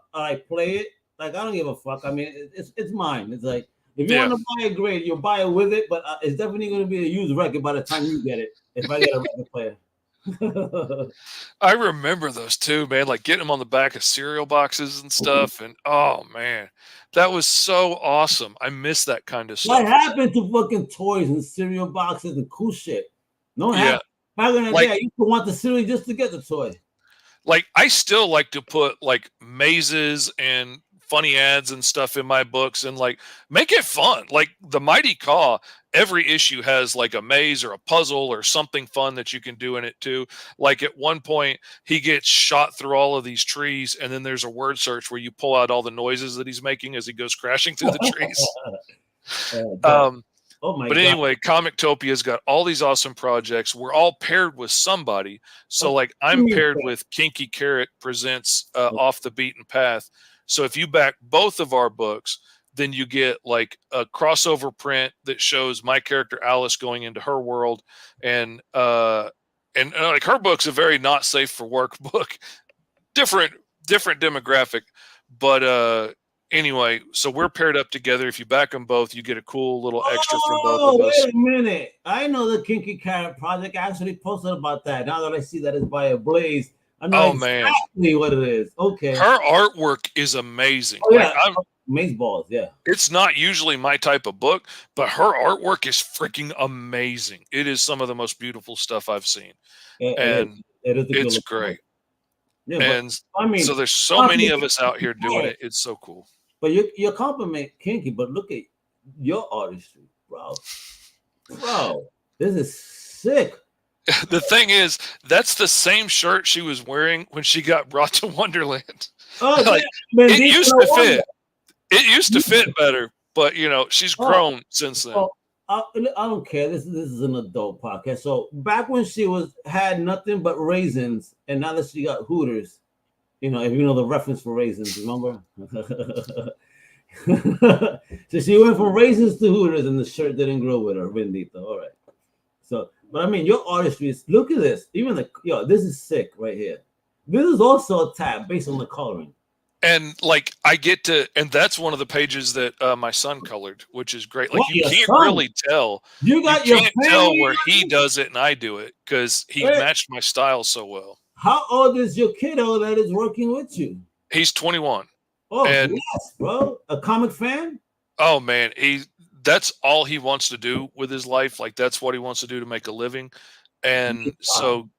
play it. I don't give a fuck. I mean, it's mine. It's like, if you want to buy it, great. You'll buy it with it, but it's definitely going to be a used record by the time you get it. If I get a record player.
I remember those too, man. Getting them on the back of cereal boxes and stuff. And oh man, that was so awesome. I miss that kind of stuff.
What happened to fucking toys and cereal boxes and cool shit? Back in the day, I used to want the cereal just to get the toy.
I still like to put mazes and funny ads and stuff in my books and make it fun. The Mighty Caw, every issue has a maze or a puzzle or something fun that you can do in it too. At one point he gets shot through all of these trees, and then there's a word search where you pull out all the noises that he's making as he goes crashing through the trees. But anyway, Comictopia's got all these awesome projects. We're all paired with somebody. So I'm paired with Kinky Carrot Presents Off the Beaten Path. So if you back both of our books, then you get a crossover print that shows my character Alice going into her world, and her book's a very not safe for work book, different demographic, but anyway, so we're paired up together. If you back them both, you get a cool little extra from both of us.
Wait a minute, I know the Kinky Carrot Project. I actually posted about that. Now that I see that it's by a Blaze. I know exactly what it is. Okay.
Her artwork is amazing.
Oh, yeah. Maze balls, yeah.
It's not usually my type of book, but her artwork is freaking amazing. It is some of the most beautiful stuff I've seen. It's great. Yeah, and so there's so many of us out here doing it. It's so cool.
But you compliment Kinky, but look at your artistry, bro. Bro, this is sick.
The thing is, that's the same shirt she was wearing when she got brought to Wonderland.
Oh,
Like,
man,
it used to fit. It used to fit better, but she's grown since then.
I don't care. This is an adult podcast. So back when she had nothing but raisins, and now that she got Hooters, if you know the reference for raisins, remember? So she went from raisins to Hooters, and the shirt didn't grow with her. Bendito. All right. So, but I mean, your artistry is. Look at this. Even this is sick right here. This is also a tab based on the coloring.
And like I get to, and that's one of the pages that my son colored, which is great. Like you can't really tell. You can't tell where he does it and I do it because he matched my style so well.
How old is your kiddo that is working with you?
He's 21.
Oh, and, yes, bro. A comic fan?
Oh man, that's all he wants to do with his life. Like that's what he wants to do to make a living. And so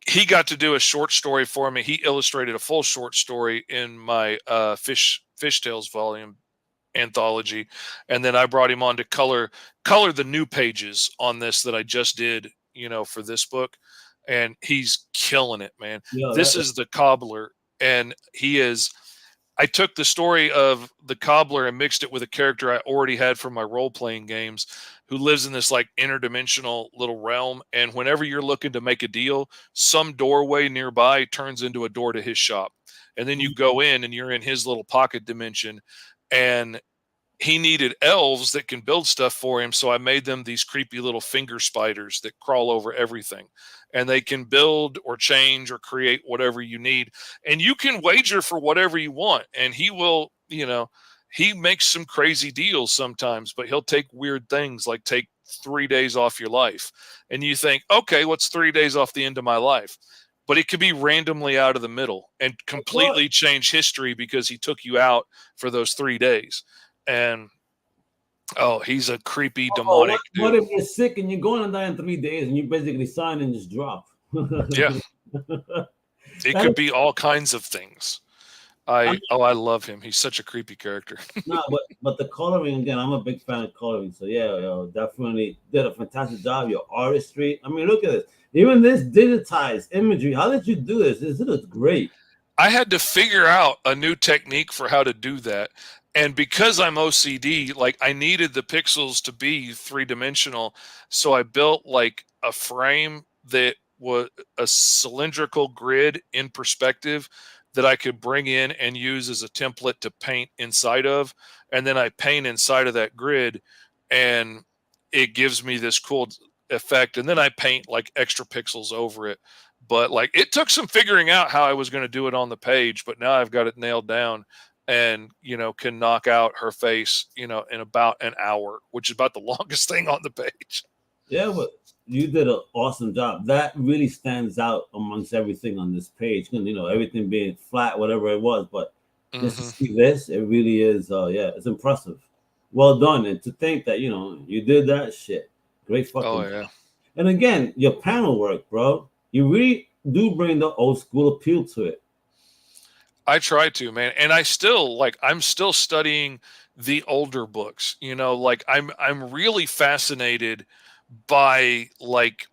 he got to do a short story for me. He illustrated a full short story in my Fish Tales volume anthology, and then I brought him on to color the new pages on this that I just did, for this book, and he's killing it, man. Yeah, this is the cobbler, and he is. I took the story of the cobbler and mixed it with a character I already had from my role-playing games who lives in this like interdimensional little realm. And whenever you're looking to make a deal, some doorway nearby turns into a door to his shop. And then you go in and you're in his little pocket dimension. And he needed elves that can build stuff for him. So I made them these creepy little finger spiders that crawl over everything. And they can build or change or create whatever you need. And you can wager for whatever you want. And he will, he makes some crazy deals sometimes, but he'll take weird things like take 3 days off your life. And you think, okay, what's 3 days off the end of my life? But it could be randomly out of the middle and completely change history because he took you out for those 3 days. And he's a creepy demonic dude.
What if you're sick and you're going to die in 3 days and you basically sign and just drop?
Yeah. It could be all kinds of things. I love him. He's such a creepy character.
No, but the coloring, again, I'm a big fan of coloring. So yeah, definitely did a fantastic job. Your artistry. I mean, look at this. Even this digitized imagery. How did you do this? This looks great.
I had to figure out a new technique for how to do that. And because I'm OCD, like I needed the pixels to be 3-dimensional. So I built like a frame that was a cylindrical grid in perspective that I could bring in and use as a template to paint inside of. And then I paint inside of that grid and it gives me this cool effect. And then I paint like extra pixels over it. But like it took some figuring out how I was going to do it on the page, but now I've got it nailed down. And, can knock out her face, in about an hour, which is about the longest thing on the page.
Yeah, but you did an awesome job. That really stands out amongst everything on this page. Everything being flat, whatever it was. But just to see this, it really is, it's impressive. Well done. And to think that, you did that shit. Great fucking job. And again, your panel work, bro. You really do bring the old school appeal to it.
I try to, man. And I'm still studying the older books, I'm really fascinated by like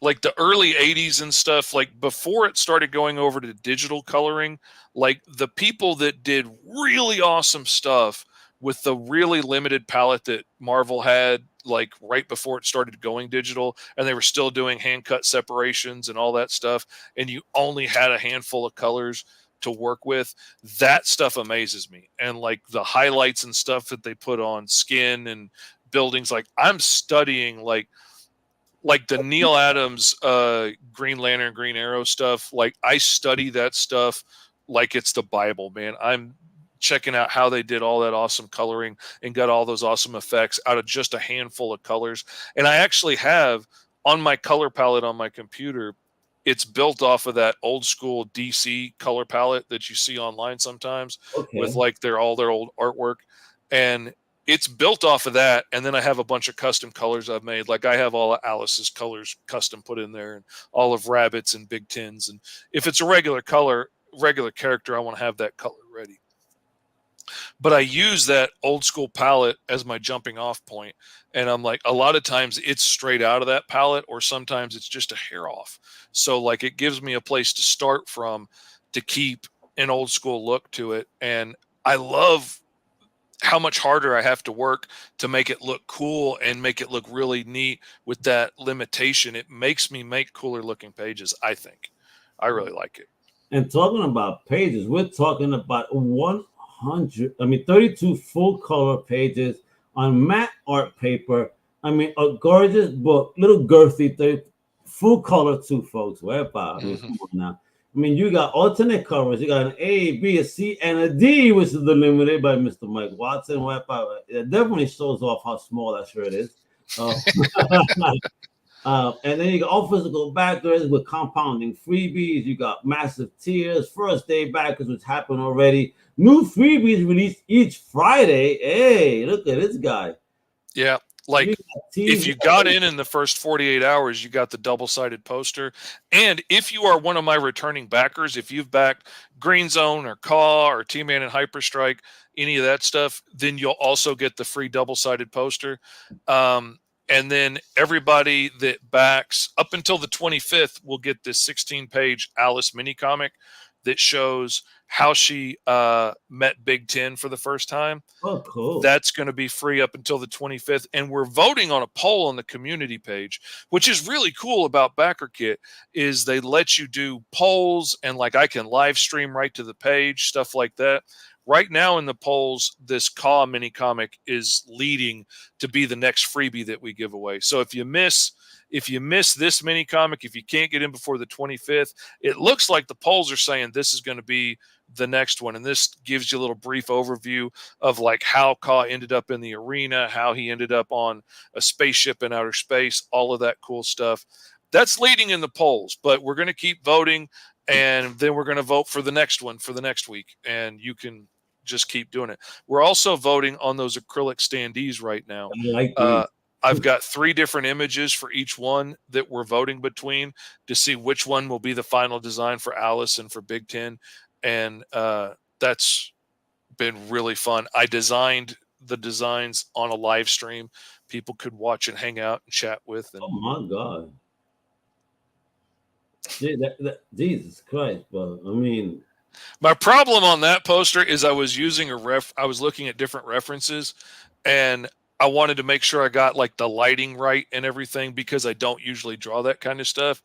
the early 80s and stuff, like before it started going over to digital coloring, like the people that did really awesome stuff with the really limited palette that Marvel had, like right before it started going digital, and they were still doing hand cut separations and all that stuff. And you only had a handful of colors to work with. That stuff amazes me. And like the highlights and stuff that they put on skin and buildings, like I'm studying like the Neil Adams Green Lantern, Green Arrow stuff. Like I study that stuff like it's the Bible, man. I'm checking out how they did all that awesome coloring and got all those awesome effects out of just a handful of colors. And I actually have on my color palette on my computer, it's built off of that old school DC color palette that you see online sometimes with like all their old artwork. And it's built off of that. And then I have a bunch of custom colors I've made. Like I have all of Alice's colors custom put in there and all of Rabbit's and Big Tins. And if it's a regular character, I want to have that color ready. But I use that old school palette as my jumping off point. And I'm like, a lot of times it's straight out of that palette, or sometimes it's just a hair off. So like it gives me a place to start from to keep an old school look to it. And I love how much harder I have to work to make it look cool and make it look really neat with that limitation. It makes me make cooler looking pages, I think. I really like it.
And talking about pages, we're talking about 32 full color pages on matte art paper. I mean, a gorgeous book, little girthy, full color too, folks. Come on now. I mean, you got alternate covers. You got an A, B, a C, and a D, which is delimited by Mr. Mike Watson. It definitely shows off how small that shirt is. And then you got all physical backers with compounding freebies. You got massive tiers, first day backers, which happened already. New freebies released each Friday. Hey, look at this guy.
Yeah. Like if you got in the first 48 hours, you got the double-sided poster. And if you are one of my returning backers, if you've backed Green Zone or Caw or T-Man and Hyperstrike, any of that stuff, then you'll also get the free double-sided poster. And then everybody that backs up until the 25th will get this 16-page Alice mini comic that shows how she met Big Ten for the first time.
Oh, cool.
That's going to be free up until the 25th. And we're voting on a poll on the community page, which is really cool about BackerKit, is they let you do polls and like I can live stream right to the page, stuff like that. Right now in the polls, this Caw mini comic is leading to be the next freebie that we give away. So if you miss this mini comic, if you can't get in before the 25th, it looks like the polls are saying this is going to be the next one. And this gives you a little brief overview of like how Caw ended up in the arena, how he ended up on a spaceship in outer space, all of that cool stuff. That's leading in the polls, but we're going to keep voting, and then we're going to vote for the next one for the next week. And you can just keep doing it. We're also voting on those acrylic standees right now. I've got 3 different images for each one that we're voting between to see which one will be the final design for Alice and for Big Ten. And that's been really fun. I designed the designs on a live stream. People could watch and hang out and chat with. And,
oh my God. Jesus Christ, bro. I mean,
my problem on that poster is I was using I was looking at different references, and I wanted to make sure I got like the lighting right and everything because I don't usually draw that kind of stuff.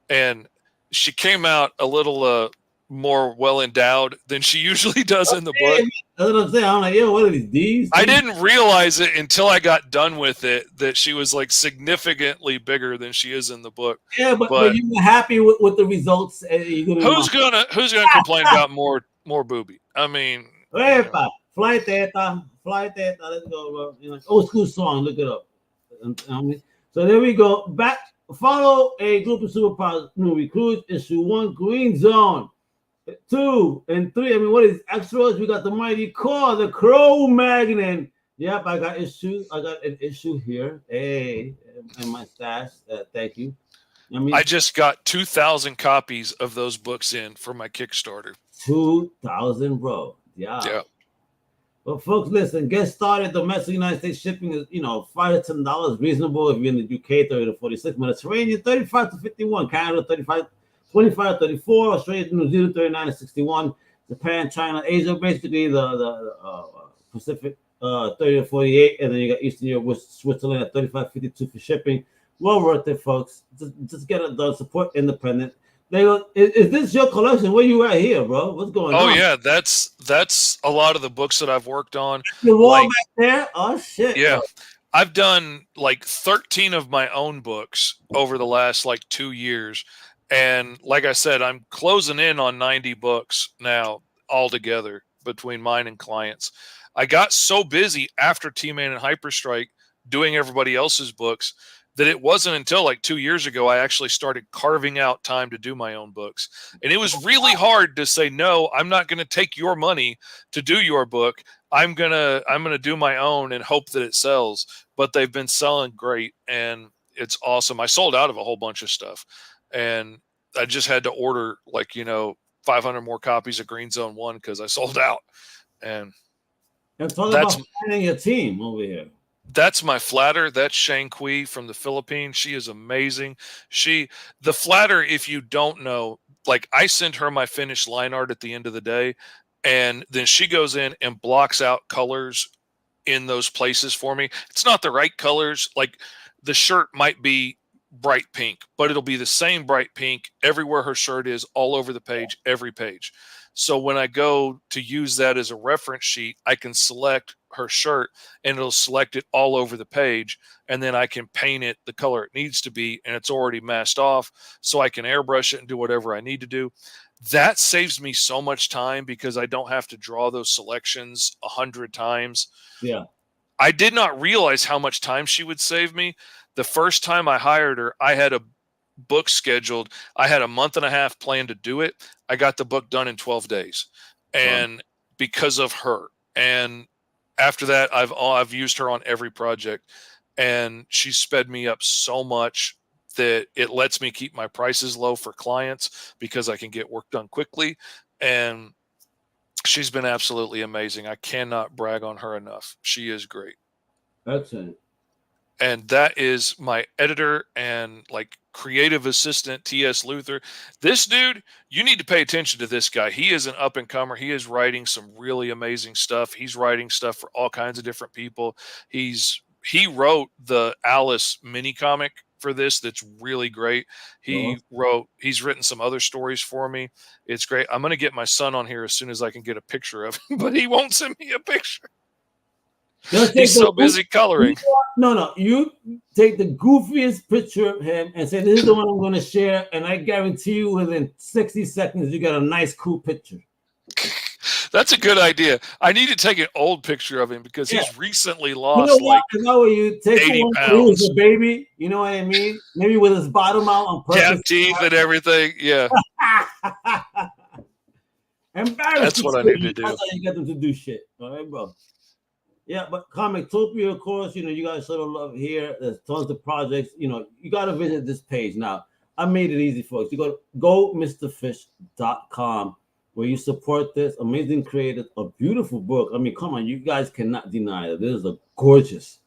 And she came out a little more well endowed than she usually does in the book.
That's what I'm saying. I'm like, yo, what are these D's?
I didn't realize it until I got done with it that she was like significantly bigger than she is in the book.
Yeah, but you were happy with the results.
Who's gonna complain about more booby? I mean,
Fly Theta, let's go, bro. You know, old school song, look it up. So there we go. Back, follow a group of superpowers new recruits, issue 1, Green Zone. 2 and 3. I mean, what is extras? We got the mighty Caw, the Crow Magnet. Yep, I got an issue here. Hey, in my stash. Thank you.
I just got 2,000 copies of those books in for my Kickstarter.
2,000, bro. Yeah. But folks, listen, get started. Domestic United States shipping is, $5 to $10 reasonable. If you're in the UK, 30 to 46, Mediterranean, 35 to 51, Canada, 25 to 34, Australia, New Zealand, 39 to 61, Japan, China, Asia, basically the Pacific, 30 to 48, and then you got Eastern Europe with Switzerland at 35 to 52 for shipping. Well worth it, folks. Just get it done. Support independent. Is this your collection? Where you at here, bro? What's going on?
Oh yeah, that's a lot of the books that I've worked on.
The wall back there. Oh shit.
Yeah, bro. I've done like 13 of my own books over the last like 2 years, and like I said, I'm closing in on 90 books now altogether between mine and clients. I got so busy after T-Man and Hyperstrike doing everybody else's books that it wasn't until like 2 years ago I actually started carving out time to do my own books. And it was really hard to say, no, I'm not going to take your money to do your book. I'm going to do my own and hope that it sells. But they've been selling great, and it's awesome. I sold out of a whole bunch of stuff, and I just had to order 500 more copies of Green Zone 1 because I sold out. And
talk about finding your team over here.
That's my flatter. That's Shang Kui from the Philippines. She is amazing. The flatter, if you don't know, like I send her my finished line art at the end of the day, and then she goes in and blocks out colors in those places for me. It's not the right colors. Like the shirt might be bright pink, but it'll be the same bright pink everywhere her shirt is, all over the page, every page. So when I go to use that as a reference sheet, I can select her shirt and it'll select it all over the page. And then I can paint it the color it needs to be. And it's already masked off. So I can airbrush it and do whatever I need to do. That saves me so much time because I don't have to draw those selections 100 times.
Yeah.
I did not realize how much time she would save me. The first time I hired her, I had a book scheduled. I had a month and a half planned to do it. I got the book done in 12 days. And because of her. And after that, I've used her on every project, and she sped me up so much that it lets me keep my prices low for clients because I can get work done quickly. And she's been absolutely amazing. I cannot brag on her enough. She is great.
Excellent.
And that is my editor and like creative assistant, T.S. Luther. This dude, you need to pay attention to this guy. He is an up and comer. He is writing some really amazing stuff. He's writing stuff for all kinds of different people. He wrote the Alice mini comic for this. That's really great. He's written some other stories for me. It's great. I'm going to get my son on here as soon as I can get a picture of him, but he won't send me a picture. He's so busy coloring.
No, you take the goofiest picture of him and say, this is the one I'm going to share. And I guarantee you within 60 seconds, you got a nice, cool picture.
That's a good idea. I need to take an old picture of him because he's recently lost
you know where you take
80
one
pounds.
when he was a baby, you know what I mean? Maybe with his bottom out on purpose.
Gap teeth and everything. Yeah. That's what I need to do.
That's how you get them to do shit. All right, bro. Yeah, but Comictopia, of course, you know, you guys sort of love here. There's tons of projects. You know, you got to visit this page. Now, I made it easy, folks. You go mrfish.com where you support this amazing creator, a beautiful book. I mean, come on, you guys cannot deny it. This is a gorgeous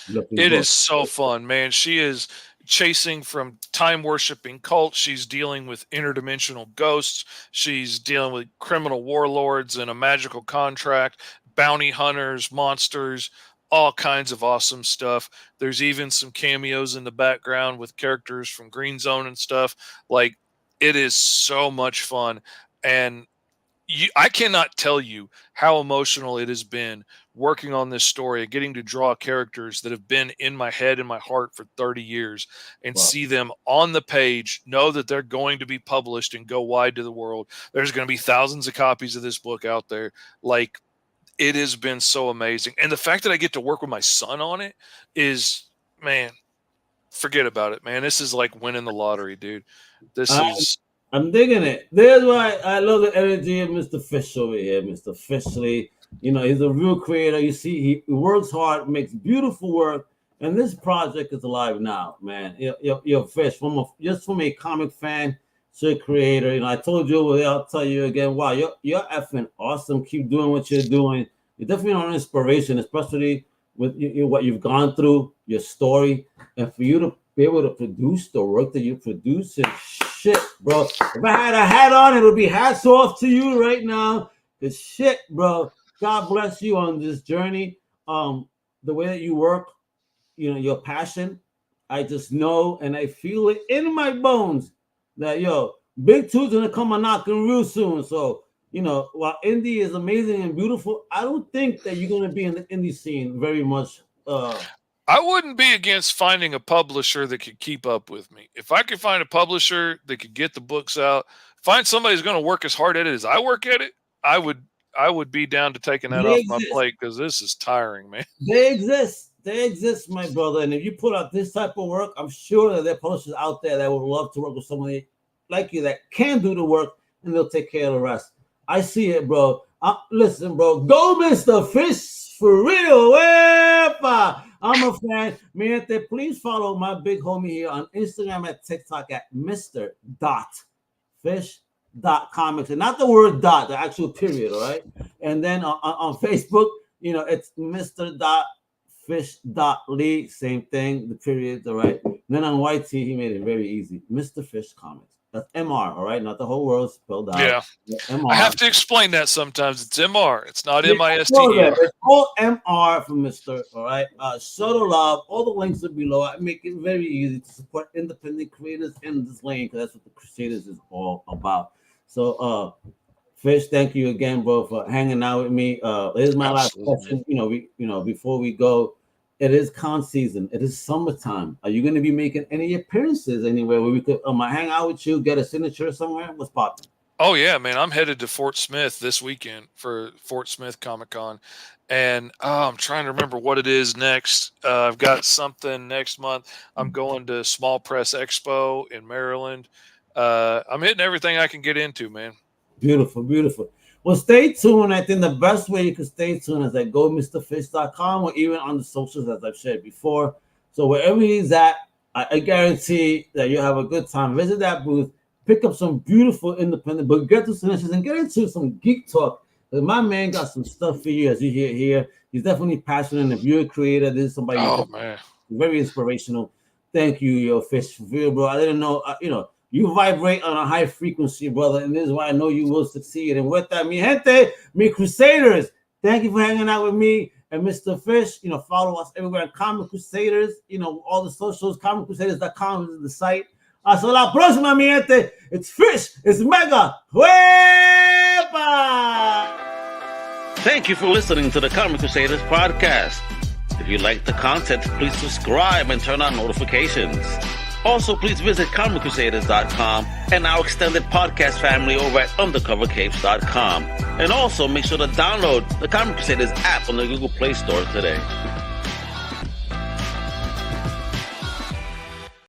looking book.
It is so fun, man. She is chasing from time-worshipping cults. She's dealing with interdimensional ghosts. She's dealing with criminal warlords and a magical contract, bounty hunters, monsters, all kinds of awesome stuff. There's even some cameos in the background with characters from Green Zone and stuff. Like, it is so much fun. And I cannot tell you how emotional it has been working on this story and getting to draw characters that have been in my head and my heart for 30 years and see them on the page, know that they're going to be published and go wide to the world. There's going to be thousands of copies of this book out there. Like, it has been so amazing. And the fact that I get to work with my son on it is, man, forget about it, man. This is like winning the lottery, dude.
I'm digging it. There's why I love the energy of Mr. Fish over here, Mr. Fishley. You know, he's a real creator. You see, he works hard, makes beautiful work, and this project is alive now, man. You're Fish, just from a comic fan to a creator. You know, I told you over there, I'll tell you again, wow, you're effing awesome. Keep doing what you're doing. You're definitely an inspiration, especially with what you've gone through, your story, and for you to be able to produce the work that you produce and shit, bro. If I had a hat on, it would be hats off to you right now. It's shit, bro. God bless you on this journey. The way that you work, you know, your passion, I just know and I feel it in my bones that, Big Two's gonna come a knocking real soon. So, you know, while indie is amazing and beautiful, I don't think that you're gonna be in the indie scene very much.
I wouldn't be against finding a publisher that could keep up with me. If I could find a publisher that could get the books out, find somebody who's going to work as hard at it as I work at it, I would be down to taking that off my plate because this is tiring, man.
They exist, my brother. And if you put out this type of work, I'm sure that there are publishers out there that would love to work with somebody like you that can do the work and they'll take care of the rest. I see it, bro. Listen, bro, go Mr. Fish for real. I'm a fan. Man, please follow my big homie here on Instagram and TikTok at Mr.Fish.comics. And not the word dot, the actual period, all right? And then on Facebook, you know, it's Mr.Fish.Lee, same thing, the period, all right? And then on YT, he made it very easy. Mr. Fish Comics. That's MR, all right? Not the whole world spelled out.
Yeah.
MR.
I have to explain that sometimes. It's MR. It's not MISTER.
It's all MR from Mr. All right. Show the love. All the links are below. I make it very easy to support independent creators in this lane because that's what the Crusaders is all about. So, Fish, thank you again, bro, for hanging out with me. Here's my last question. Before we go, it is con season. It is summertime. Are you going to be making any appearances anywhere where we could hang out with you, get a signature somewhere? What's popping?
Oh yeah, man! I'm headed to Fort Smith this weekend for Fort Smith Comic Con, and I'm trying to remember what it is next. I've got something next month. I'm going to Small Press Expo in Maryland. I'm hitting everything I can get into, man.
Beautiful, beautiful. Well, stay tuned. I think the best way you can stay tuned is at GoMrFish.com or even on the socials, as I've shared before. So wherever he's at, I guarantee that you'll have a good time. Visit that booth, pick up some beautiful independent, but get to submissions and get into some geek talk. My man got some stuff for you, as you hear here. He's definitely passionate. And if you're a creator, this is somebody very inspirational. Thank you, yo, Fish, for real, bro. I didn't know, you vibrate on a high frequency, brother, and this is why I know you will succeed. And with that, mi gente, mi Crusaders, thank you for hanging out with me and Mr. Fish. Follow us everywhere on Comic Crusaders, all the socials, comiccrusaders.com is the site. Hasta la próxima, mi gente. It's Fish, it's Mega. Huepa!
Thank you for listening to the Comic Crusaders podcast. If you like the content, please subscribe and turn on notifications. Also, please visit comiccrusaders.com and our extended podcast family over at undercovercapes.com. And also, make sure to download the Comic Crusaders app on the Google Play Store today.